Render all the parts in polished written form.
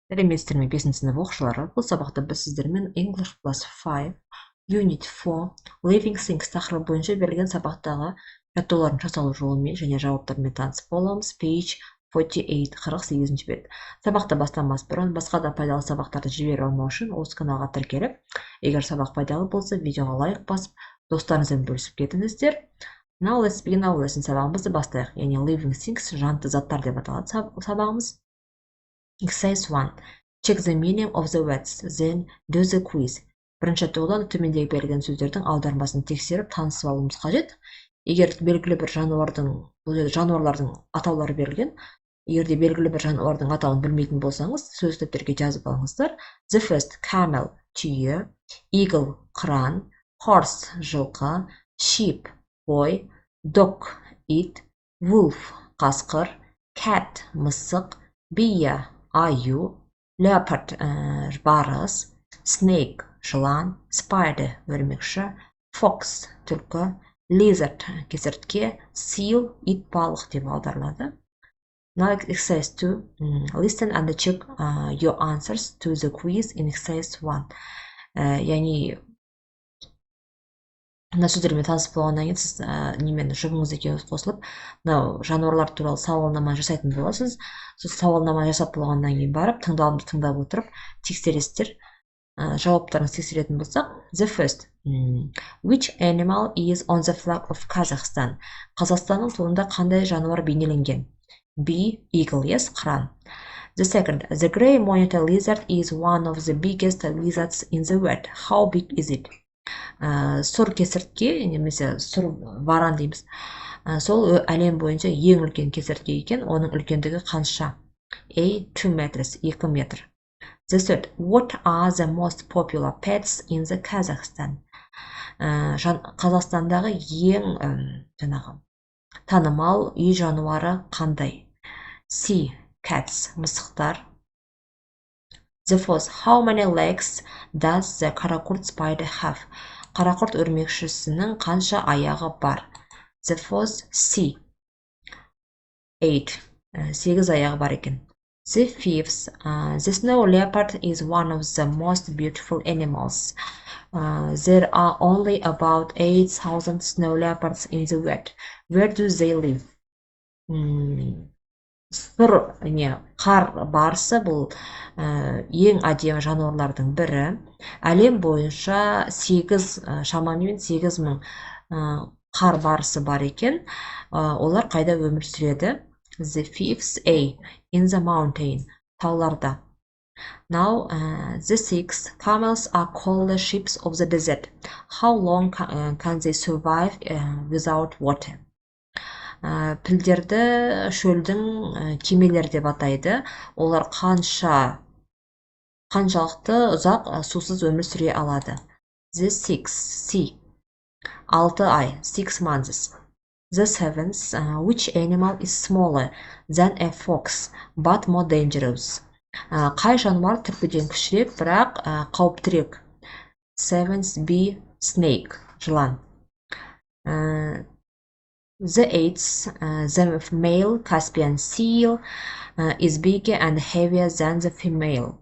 Сәлеметсіздер ме 5 сынып оқушылары. Бұл сабақта біз сіздермен English plus 5 Unit 4 Living Things тақырыбы бойынша берілген сабақтағы жаттығулардың жасалу жолымен және жауаптарымен танысып боламыз. Page 48, 48 бет. Сабақты бастамас бұрын басқа да пайдалы сабақтарды жіберіп алмау үшін осы каналға тіркеліп, егер сабақ пайдалы болса, видеоға лайк басып, достарыңызбен бөлісіп кетіңіздер. Now let's begin our lesson. Сабағымызды бастайық. Яғни Living Things жанды заттар деп аталады сабағымыз. Exercise 1. Check the meaning of the words, then do the quiz. Бірінші жаттығудан төмендегі берілген сөздердің аудармасын тексеріп танысып алуымыз қажет. Егер белгілі бір жануарлардың атаулары берілген, егер де белгілі бір жануардың атауын білмейтін болсаңыз, сөз кітаптерге жазып алыңыздар. The first, camel, түйе, eagle, қыран, horse, жылқы, sheep, қой, dog, ит, wolf, қасқыр, cat, мысық, бия, аю, leopard, барыс, snake, жылан, spider, өрмекші, fox, түлкі, lizard, кесіртке, seal, ит, балық деп аударылады. Now exercise 2. Listen and check your answers to the quiz in exercise 1. Яғни мына сөздермен танысып болғаннан кейін сіз немен жұбыңыз екеуіңіз қосылып, мынау жануарлар туралы сауалнама жасайтын боласыз. Сол сауалнама жасап болғаннан кейін барып, тыңдауымды тыңдап отырып, тексересіздер. Жауаптарыңыз тексеретін болсақ, the first. Which animal is on the flag of Kazakhstan? Қазақстанның туында қандай жануар бейнеленген? B. Eagle, yes, қыран. The second, the gray monitor lizard is one of the biggest lizards in the world. How big is it? Сұр кесіртке, немесе сұр варан дейміз. Сол әлем бойынша ең үлкен кесіртке екен, оның үлкендігі қанша? A. 2 meters, 2 метр. The third, what are the most popular pets in the Kazakhstan? Қазақстандағы ең танымал үй жануары қандай? C. Cats, мысықтар. The fourth, how many legs does the қарақұрт spider have? Қарақұрт өрмекшісінің қанша аяғы бар? The fourth, C. 8. 8 аяғы бар екен. The fifth, the snow leopard is one of the most beautiful animals. There are only about 8,000 snow leopards in the world. Where do they live? Қар барысы бұл ең әдемі жануарлардың бірі. Әлем бойынша шамамен 8,000 қар барысы бар екен. Олар қайда өмір сүреді? The fifth, A. In the mountain, тауларда. Now, the sixth, camels are called the ships of the desert. How long can they survive without water? Пілдерді шөлдің кемелер деп атайды. Олар қаншалықты ұзақ сусыз өмір сүре алады? The sixth, C. 6 ай, 6 months. The seventh, which animal is smaller than a fox but more dangerous? Қай жануар түлкіден кішірек, бірақ қауіптірек? Seventh, B. Snake, жылан. The eighth, the male Caspian seal is bigger and heavier than the female.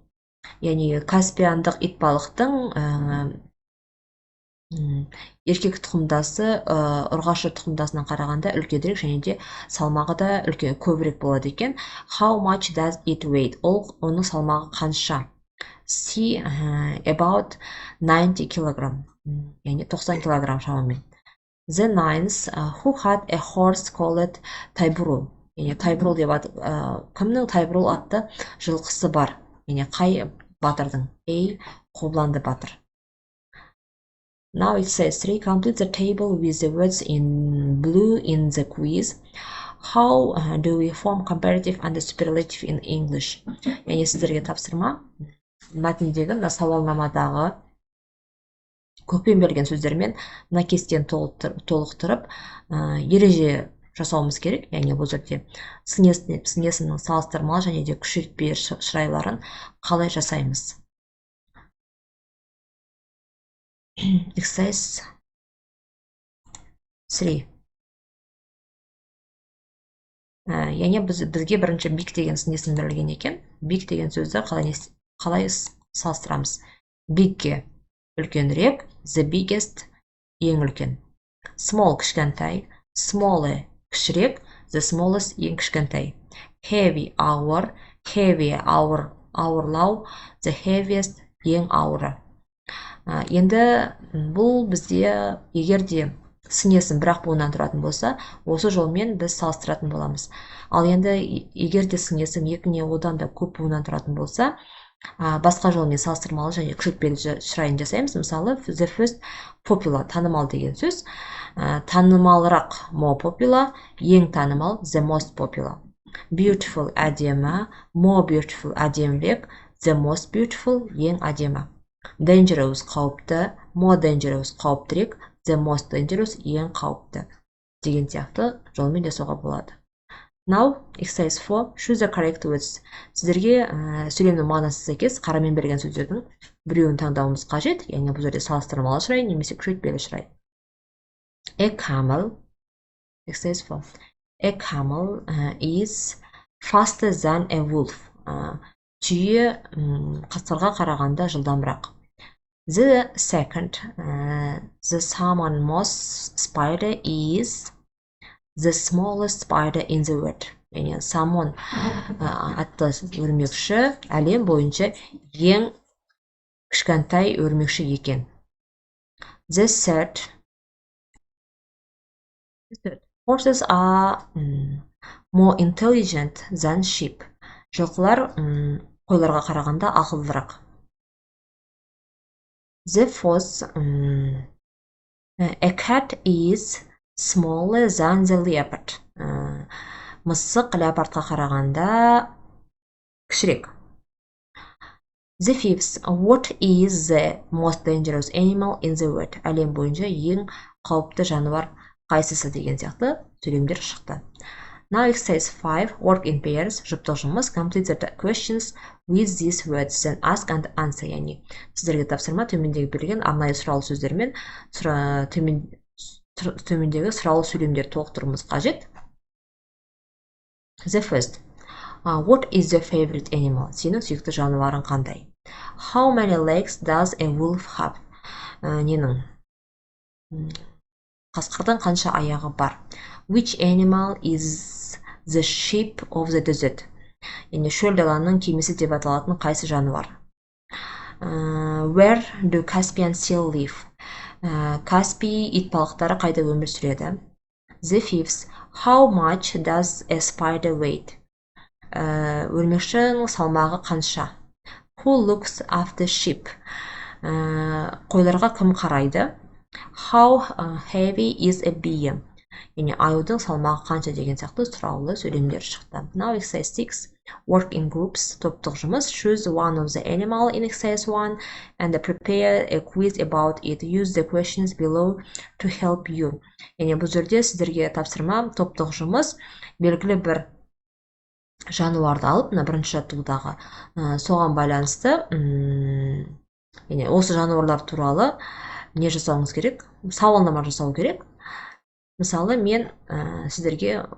Яғни Каспиандық итбалықтың еркек тұқымдасы ұрғашы тұқымдасынан қарағанда үлкенірек және де салмағы да көбірек болады екен. How much does it weigh? Оның салмағы қанша? C. About 90 kg. Яғни 90 кг шамамен. The ninth, who had a horse called Тайбурул? Яғни Тайбурул деп кімнің Тайбурул атты жылқысы бар? Яғни қай батырдың? A. Қобыланды батыр. Now it says 3. Complete the table with the words in blue in the quiz. How do we form comparative and superlative in English? Яғни сіздерге тапсырма. Мәтіндегі сауалнамадағы көппен берген сөздермен мына кестені толықтырып, ереже жасауымыз керек. Яғни бұл жерде сын есімнің салыстырмалы және де күшейтпе шырайларын қалай жасаймыз? Exercise 3. Яғни бізге бірінші big деген сын есім берілген екен. Big деген сөзді қалай салыстырамыз? Bigге үлкенірек, the biggest ең үлкен. Small кішкентай, smaller кішірек, the smallest ең кішкентай. Heavy ауыр, heavy ауырлау, the heaviest ең ауыры. Енді бұл бізде егерде сын есім бір ақ буыннан тұратын болса, осы жолмен біз салыстыратын боламыз. Ал енді егерде сын есім екі не одан да көп буыннан тұратын болса, басқа жолмен салыстырмалы және күшейтпелі шырайын жасаймыз. Мысалы, the first popular, танымал деген сөз. Танымалырақ, more popular, ең танымал, the most popular. Beautiful, әдемі, more beautiful, әдемірек, the most beautiful, ең әдемі. Dangerous, қауіпті, more dangerous, қауіптірек, the most dangerous, ең қауіпті. Деген сияқты жолмен жасауға болады. Now, exercise 4, choose the correct words. Сіздерге сөйлемнің мағынасы сәйкес қарамен берген сөздердің біреуін таңдауымыз қажет, яғни бұл жерде салыстырмалы шырай немесе күшейтпелі шырай. A camel, exercise 4. A camel is faster than a wolf. Түйе қасқырға қарағанда жылдамырақ. The second, the salmon-mouse spider is the smallest spider in the world. Яғни самон атты өрмекші әлем бойынша ең кішкентай өрмекші екен. The third, horses are more intelligent than sheep. Жылқылар қойларға қарағанда ақылдырақ. The fourth, a cat is smaller than the leopard. Мысық леопардқа қарағанда кішірек. The fifth, what is the most dangerous animal in the world? Әлем бойынша ең қауіпті жануар қайсысы деген сияқты сөйлемдер шықты. Now exercise 5, work in pairs, жұптық жұмыс, complete the questions with these words, then ask and answer. Яғни сіздерге тапсырма төмендегі берілген арнайы сұраулы сөздермен төмендегі сұраулы сөйлемдер толықтыруымыз қажет. The first, what is your favorite animal? Сенің сүйікті жануарың қандай? How many legs does a wolf have? Ненің? Қасқырдың қанша аяғы бар? Which animal is the sheep of the desert? Яғни шөл даланың кемесі деп аталатын қайсы жануар? Where do Caspian seal live? Каспий итбалықтары қайда өмір сүреді? The fifth, how much does a spider weight? Өрмекшінің салмағы қанша? Who looks after sheep? Қойларға кім қарайды? How heavy is a bee? Яғни аюдың салмағы қанша деген сияқты сұраулы сөйлемдер шықты. Now exercise 6, work in groups, топтық жұмыс. Choose one of the animal in exercise 1 and prepare a quiz about it. Use the questions below to help you. Яғни бұл жерде сіздерге тапсырма топтық жұмыс, белгілі бір жануарды алып, бірінші жаттығудағы соған байланысты, яғни осы жануарлар туралы не жасауыңыз керек? Сауалнама жасау керек. Мысалы, мен сіздерге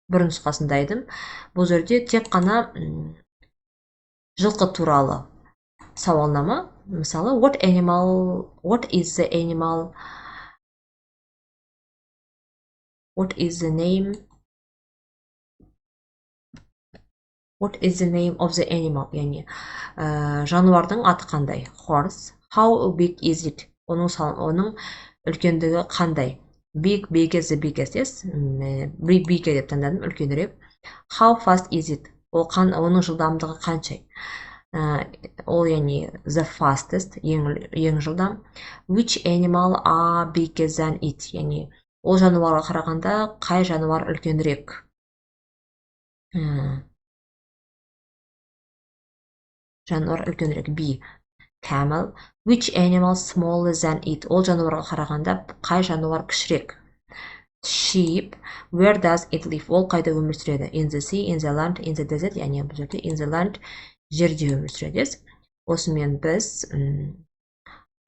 бір нұсқасында айдым. Бұл жерде тек қана жылқы туралы сауалнама. Мысалы, what is the animal? What is the name of the animal? Яғни, жануардың аты қандай? Horse. How big is it? Оның үлкендігі қандай? Big, biggest, the biggest, yes? Big деп таңдадым, үлкенірек. How fast is it? Оның жылдамдығы қанша? Ол яғни the fastest, ең жылдам. Which animal are bigger than it? Яғни ол жануарға қарағанда қай жануар үлкенірек? Жануар үлкенірек. B. Camel. Which animal smaller than it? Ол жануарға қарағанда қай жануар кішірек? Sheep. Where does it live? Ол қайда өмір сүреді? In the sea, in the land, in the desert. Яғни бұл жерде in the land, жерде өмір сүреді. Осымен біз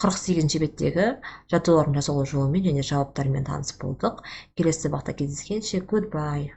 48-ші беттегі жаттығулардың жасалу жолымен және жауаптарымен таныс болдық. Келесі сабақта кездескенше, goodbye.